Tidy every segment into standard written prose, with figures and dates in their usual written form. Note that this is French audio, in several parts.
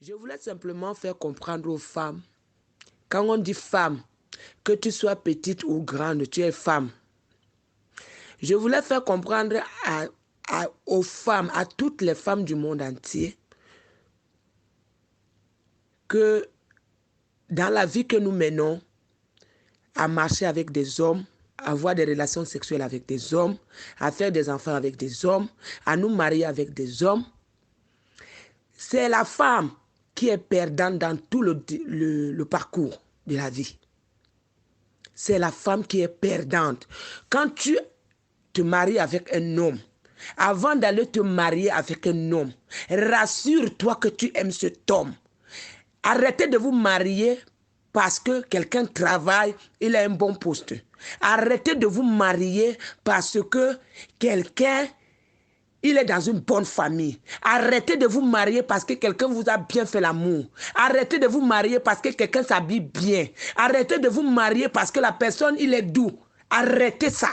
Je voulais simplement faire comprendre aux femmes, quand on dit femme, que tu sois petite ou grande, tu es femme. Je voulais faire comprendre aux femmes, à toutes les femmes du monde entier, que dans la vie que nous menons, à marcher avec des hommes, à avoir des relations sexuelles avec des hommes, à faire des enfants avec des hommes, à nous marier avec des hommes, c'est la femme qui est perdante dans tout le parcours de la vie. C'est la femme qui est perdante. Quand tu te maries avec un homme, avant d'aller te marier avec un homme, rassure-toi que tu aimes cet homme. Arrêtez de vous marier parce que quelqu'un travaille, il a un bon poste. Arrêtez de vous marier parce que quelqu'un, il est dans une bonne famille. Arrêtez de vous marier parce que quelqu'un vous a bien fait l'amour. Arrêtez de vous marier parce que quelqu'un s'habille bien. Arrêtez de vous marier parce que la personne, il est doux. Arrêtez ça.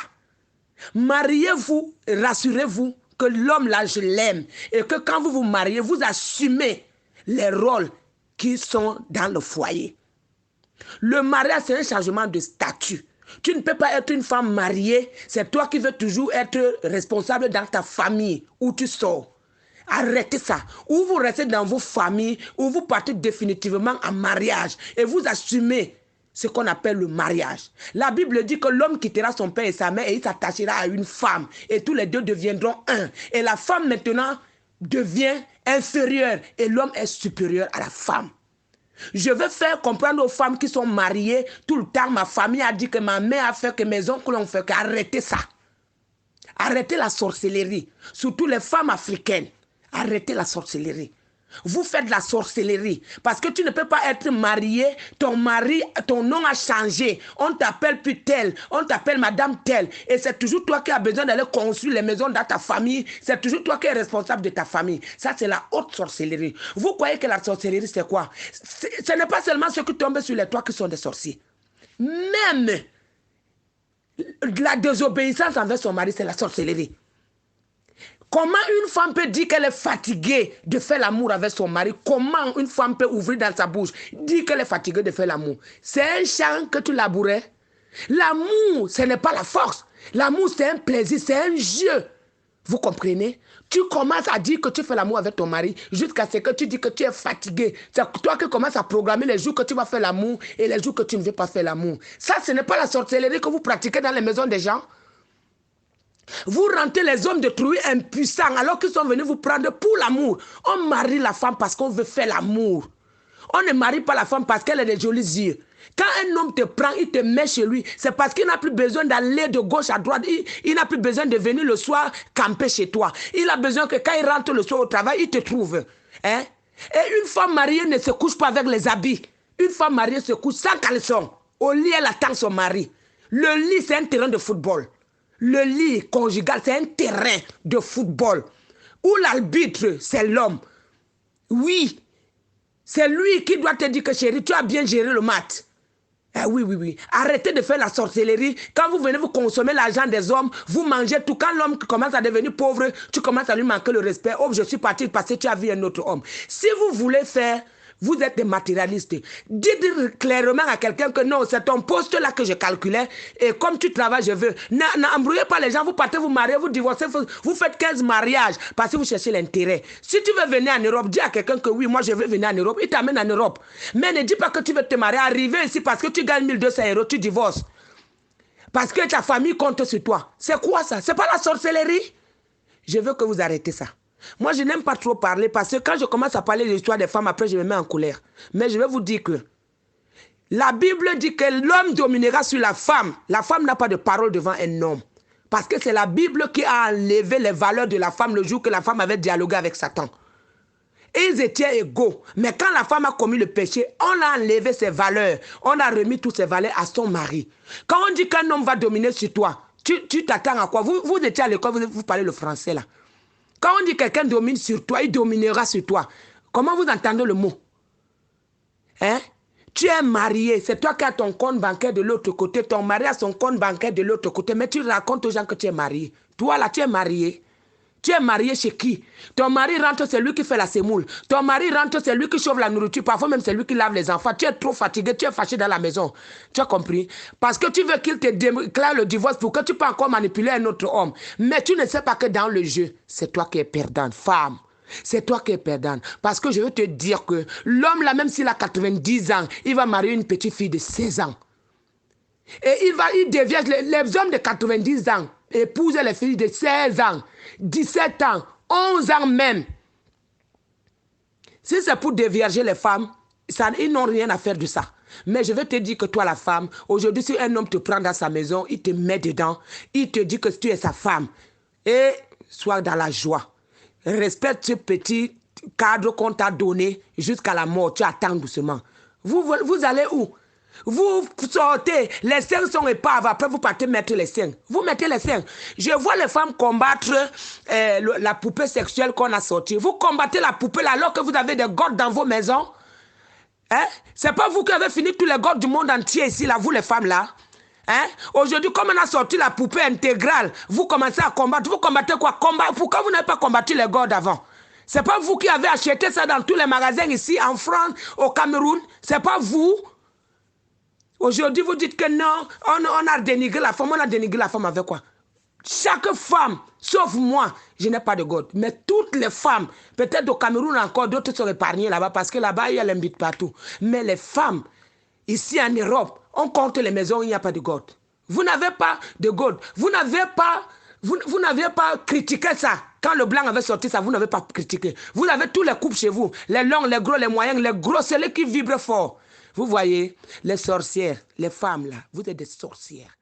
Mariez-vous, rassurez-vous que l'homme là, je l'aime. Et que quand vous vous mariez, vous assumez les rôles qui sont dans le foyer. Le mariage, c'est un changement de statut. Tu ne peux pas être une femme mariée, c'est toi qui veux toujours être responsable dans ta famille où tu sors. Arrêtez ça. Ou vous restez dans vos familles, ou vous partez définitivement en mariage et vous assumez ce qu'on appelle le mariage. La Bible dit que l'homme quittera son père et sa mère et il s'attachera à une femme et tous les deux deviendront un. Et la femme maintenant devient inférieure et l'homme est supérieur à la femme. Je veux faire comprendre aux femmes qui sont mariées, tout le temps, ma famille a dit que ma mère a fait, que mes oncles ont fait, arrêtez ça. Arrêtez la sorcellerie. Surtout les femmes africaines. Arrêtez la sorcellerie. Vous faites de la sorcellerie. Parce que tu ne peux pas être marié, ton mari, ton nom a changé. On t'appelle plus tel, on t'appelle madame telle. Et c'est toujours toi qui as besoin d'aller construire les maisons dans ta famille. C'est toujours toi qui es responsable de ta famille. Ça, c'est la haute sorcellerie. Vous croyez que la sorcellerie, c'est quoi? Ce n'est pas seulement ceux qui tombent sur les toits qui sont des sorciers. Même la désobéissance envers son mari, c'est la sorcellerie. Comment une femme peut dire qu'elle est fatiguée de faire l'amour avec son mari? Comment une femme peut ouvrir dans sa bouche, dire qu'elle est fatiguée de faire l'amour? C'est un champ que tu labourais. L'amour, ce n'est pas la force. L'amour, c'est un plaisir, c'est un jeu. Vous comprenez? Tu commences à dire que tu fais l'amour avec ton mari jusqu'à ce que tu dis que tu es fatigué. C'est toi qui commences à programmer les jours que tu vas faire l'amour et les jours que tu ne veux pas faire l'amour. Ça, ce n'est pas la sorcellerie que vous pratiquez dans les maisons des gens. Vous rentrez les hommes de trouver impuissants alors qu'ils sont venus vous prendre pour l'amour. On marie la femme parce qu'on veut faire l'amour. On ne marie pas la femme parce qu'elle a des jolis yeux. Quand un homme te prend, il te met chez lui, c'est parce qu'il n'a plus besoin d'aller de gauche à droite. Il n'a plus besoin de venir le soir camper chez toi. Il a besoin que quand il rentre le soir au travail, il te trouve. Hein? Et une femme mariée ne se couche pas avec les habits. Une femme mariée se couche sans caleçon. Au lit, elle attend son mari. Le lit, c'est un terrain de football. Le lit conjugal, c'est un terrain de football où l'arbitre, c'est l'homme. Oui, c'est lui qui doit te dire que chérie, tu as bien géré le match. Oui. Arrêtez de faire la sorcellerie. Quand vous venez vous consommer l'argent des hommes, vous mangez tout. Quand l'homme commence à devenir pauvre, tu commences à lui manquer le respect. Oh, je suis parti parce que tu as vu un autre homme. Si vous voulez faire... Vous êtes des matérialistes. Dites clairement à quelqu'un que non, c'est ton poste là que je calculais. Et comme tu travailles, je veux. N'embrouillez pas les gens. Vous partez vous marier, vous divorcez. Vous faites 15 mariages parce que vous cherchez l'intérêt. Si tu veux venir en Europe, dis à quelqu'un que oui, moi je veux venir en Europe. Il t'amène en Europe. Mais ne dis pas que tu veux te marier. Arriver ici parce que tu gagnes 1200 €, tu divorces. Parce que ta famille compte sur toi. C'est quoi ça? C'est pas la sorcellerie? Je veux que vous arrêtez ça. Moi, je n'aime pas trop parler parce que quand je commence à parler de l'histoire des femmes, après, je me mets en colère. Mais je vais vous dire que la Bible dit que l'homme dominera sur la femme. La femme n'a pas de parole devant un homme. Parce que c'est la Bible qui a enlevé les valeurs de la femme le jour que la femme avait dialogué avec Satan. Et ils étaient égaux. Mais quand la femme a commis le péché, on a enlevé ses valeurs. On a remis toutes ses valeurs à son mari. Quand on dit qu'un homme va dominer sur toi, tu t'attends à quoi? Vous étiez à l'école, vous parlez le français là. Quand on dit que quelqu'un domine sur toi, il dominera sur toi. Comment vous entendez le mot? Hein? Tu es marié, c'est toi qui as ton compte bancaire de l'autre côté, ton mari a son compte bancaire de l'autre côté, mais tu racontes aux gens que tu es marié. Toi là, tu es marié. Tu es marié chez qui? Ton mari rentre, c'est lui qui fait la semoule. Ton mari rentre, c'est lui qui chauffe la nourriture. Parfois même, c'est lui qui lave les enfants. Tu es trop fatigué, tu es fâché dans la maison. Tu as compris? Parce que tu veux qu'il te déclare le divorce pour que tu peux encore manipuler un autre homme. Mais tu ne sais pas que dans le jeu, c'est toi qui es perdante, femme. C'est toi qui es perdante. Parce que je veux te dire que l'homme là, même s'il a 90 ans, il va marier une petite fille de 16 ans. Et il devient, les hommes de 90 ans épousent les filles de 16 ans, 17 ans, 11 ans même. Si c'est pour dévierger les femmes, ils n'ont rien à faire de ça. Mais je vais te dire que toi, la femme, aujourd'hui, si un homme te prend dans sa maison, il te met dedans, il te dit que tu es sa femme. Et sois dans la joie. Respecte ce petit cadre qu'on t'a donné jusqu'à la mort. Tu attends doucement. Vous allez où? Vous sortez, les seins sont épaves, après vous partez mettre les seins. Vous mettez les seins. Je vois les femmes combattre la poupée sexuelle qu'on a sortie. Vous combattez la poupée là, alors que vous avez des godes dans vos maisons. Hein? C'est pas vous qui avez fini tous les godes du monde entier ici, là, vous les femmes là. Hein? Aujourd'hui, comme on a sorti la poupée intégrale, vous commencez à combattre. Vous combattez quoi? Pourquoi vous n'avez pas combattu les godes avant? C'est pas vous qui avez acheté ça dans tous les magasins ici, en France, au Cameroun. C'est pas vous. Aujourd'hui, vous dites que non, on a dénigré la femme. On a dénigré la femme avec quoi? Chaque femme, sauf moi, je n'ai pas de God. Mais toutes les femmes, peut-être au Cameroun encore, d'autres sont épargnées là-bas parce que là-bas, il y a l'invite partout. Mais les femmes, ici en Europe, on compte les maisons, il n'y a pas de God. Vous n'avez pas de God. Vous n'avez pas critiqué ça. Quand le blanc avait sorti ça, vous n'avez pas critiqué. Vous avez tous les couples chez vous. Les longs, les gros, les moyens, les gros, c'est les qui vibrent fort. Vous voyez, les sorcières, les femmes là, vous êtes des sorcières.